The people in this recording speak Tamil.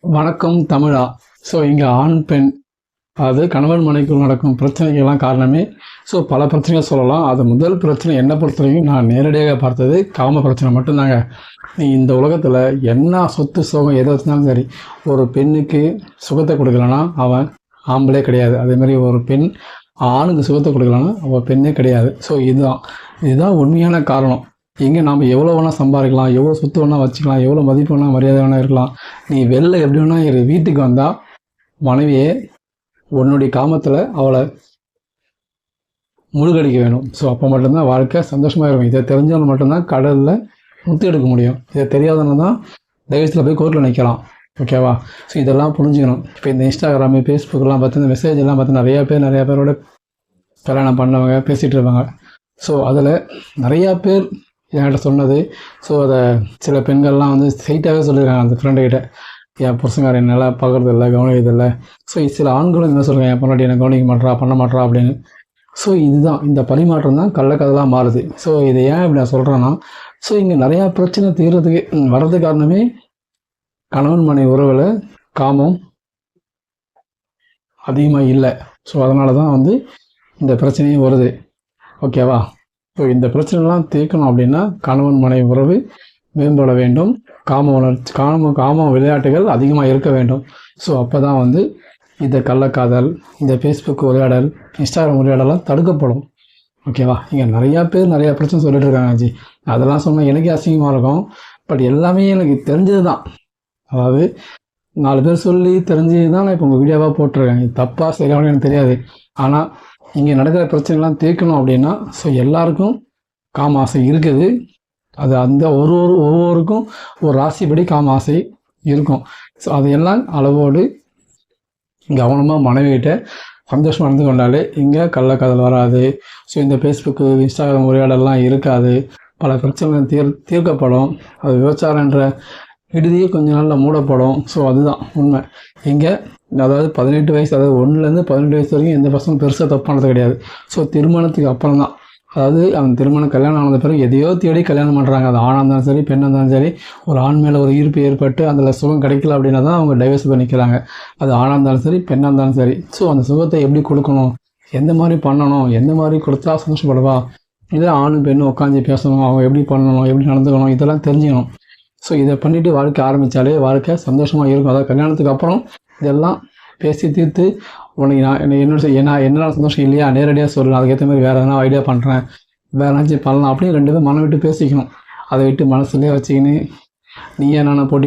வணக்கம் தமிழா. ஸோ இங்கே ஆண் பெண் அது கணவன் மனைவிக்குள் நடக்கும் பிரச்சனைகள்லாம் காரணமே பல பிரச்சனைகள் சொல்லலாம். அது முதல் பிரச்சனை என்ன பொறுத்தவரைக்கும் நான் நேரடியாக பார்த்தது காம பிரச்சனை மட்டும்தாங்க. நீ இந்த உலகத்தில் என்ன சொத்து சுகம் எதை வச்சுனாலும் சரி, ஒரு பெண்ணுக்கு சுகத்தை கொடுக்கலன்னா அவன் ஆம்பளே கிடையாது. அதேமாதிரி ஒரு பெண் ஆணுக்கு சுகத்தை கொடுக்கலன்னா அவள் பெண்ணே கிடையாது. ஸோ இதுதான் உண்மையான காரணம். எங்கே நாம் எவ்வளோ வேணால் சம்பாதிக்கலாம், எவ்வளோ சொத்து வேணால் வச்சுக்கலாம், எவ்வளோ மதிப்பு வேணால் மரியாதை வேணால் இருக்கலாம். நீ வெளில எப்படி வேணால் இரு, வீட்டுக்கு வந்தால் மனைவியே உன்னுடைய காமத்தில் அவளை முழுகடிக்க வேணும். ஸோ அப்போ மட்டும்தான் வாழ்க்கை சந்தோஷமாக இருக்கும். இதை தெரிஞ்சவங்க மட்டும்தான் கடலில் முத்து எடுக்க முடியும். இதை தெரியாதவங்க தான் டைவர்ஸில் போய் கோர்ட்டில் நிற்கலாம். ஓகேவா? ஸோ இதெல்லாம் புரிஞ்சுக்கணும். இப்போ இந்த இன்ஸ்டாகிராமு, ஃபேஸ்புக்கெலாம் பார்த்து இந்த மெசேஜ் எல்லாம் பார்த்து நிறையா பேரோட கல்யாணம் பண்ணவங்க பேசிகிட்டு இருப்பாங்க. ஸோ அதில் நிறையா பேர் என்கிட்ட சொன்னது, அதை சில பெண்கள்லாம் வந்து ஸ்ட்ரைட்டாகவே சொல்லியிருக்காங்க அந்த ஃப்ரெண்டுக்கிட்ட, என் புருஷங்கார என்னால் பார்க்குறதில்ல, கவனிக்கிறதில்லை. சில ஆண்களும் என்ன சொல்கிறாங்க, என் பொண்டாட்டி என்னை கவனிக்க மாட்டா, பண்ண மாட்டா அப்படின்னு. இதுதான் இந்த பரிமாற்றம் தான் கள்ளக்கதெல்லாம் மாறுது. இதை ஏன் இப்படி நான் சொல்கிறேன்னா, இங்கே நிறையா பிரச்சனை தீர்றதுக்கு வர்றது காரணமே கணவன் மனைவி உறவில் காமம் அதிகமாக இல்லை. அதனால தான் வந்து இந்த பிரச்சனையும் வருது. ஓகேவா? இந்த பிரச்சனைலாம் தீர்க்கணும் அப்படின்னா கணவன் மனைவி உறவு மேம்பட வேண்டும். காம விளையாட்டுகள் அதிகமாக இருக்க வேண்டும். அப்போ தான் வந்து இந்த கள்ளக்காதல், இந்த ஃபேஸ்புக் உரையாடல், இன்ஸ்டாகிராம் உரையாடலாம் தடுக்கப்படும். ஓகேவா? இங்கே நிறையா பேர் நிறையா பிரச்சனை சொல்லிட்டு இருக்காங்க ஜி. அதெல்லாம் சொன்னால் எனக்கே அசிங்கமாக இருக்கும். பட் எல்லாமே எனக்கு தெரிஞ்சது தான். அதாவது 4 பேர் சொல்லி தெரிஞ்சது தான் நான் இப்போ உங்கள் வீடியோவாக போட்டிருக்கேன். இது தப்பாக சரியான எனக்கு தெரியாது. ஆனால் இங்கே நடக்கிற பிரச்சனைலாம் தீர்க்கணும் அப்படின்னா எல்லாருக்கும் காம ஆசை இருக்குது. அது அந்த ஒவ்வொருக்கும் ஒரு ராசிப்படி காம ஆசை இருக்கும். அதையெல்லாம் அளவோடு கவனமாக மனைவிகிட்ட சந்தோஷமாக நடந்து கொண்டாலே இங்கே கள்ளக்காதல் வராது. இந்த ஃபேஸ்புக்கு, இன்ஸ்டாகிராம் உரையாடலாம் இருக்காது. பல பிரச்சனைகள் தீர்க்கப்படும். அது விபச்சாரன்ற விடுதியே கொஞ்ச நாளில் மூடப்படும். அதுதான் உண்மை. இங்கே அதாவது 18 வயசு, அதாவது 1லேருந்து 18 வயசு வரைக்கும் எந்த பசங்களும் பெருசாக தப்பானது கிடையாது. திருமணத்துக்கு அப்புறம் தான், அதாவது அந்த திருமணம் கல்யாணம் ஆனது பிறகு எதையோ தேடி கல்யாணம் பண்ணுறாங்க. அது ஆணாக இருந்தாலும் சரி, பெண்ணாக இருந்தாலும் சரி, ஒரு ஆண் மேலே ஒரு ஈர்ப்பு ஏற்பட்டு அதில் சுகம் கிடைக்கல அப்படின்னா தான் அவங்க டைவர்ஸ் பண்ணிக்கிறாங்க. அது ஆணாக இருந்தாலும் சரி, பெண்ணாக இருந்தாலும் சரி. அந்த சுகத்தை எப்படி கொடுக்கணும், எந்த மாதிரி பண்ணணும், எந்த மாதிரி கொடுத்தா சந்தோஷப்படுவா, இல்லை ஆணும் பெண்ணும் உட்காந்து பேசணும், அவங்க எப்படி பண்ணணும், எப்படி நடந்துக்கணும், இதெல்லாம் தெரிஞ்சுக்கணும். இதை பண்ணிவிட்டு வாழ்க்கை ஆரம்பித்தாலே வாழ்க்கை சந்தோஷமாக இருக்கும். அதாவது கல்யாணத்துக்கு அப்புறம் இதெல்லாம் பேசி தீர்த்து, உனக்கு என்னால் சந்தோஷம் இல்லையா நேரடியாக சொல்லலாம், அதுக்கேற்ற மாதிரி வேறு எதனா ஐடியா பண்ணுறேன், வேறு ஏதாச்சும் பண்ணலாம் அப்படின்னு 2 பேரும் மனம் விட்டு பேசிக்கணும். அதை விட்டு மனசுலேயே வச்சுக்கின்னு நீயே நானும் போட்டி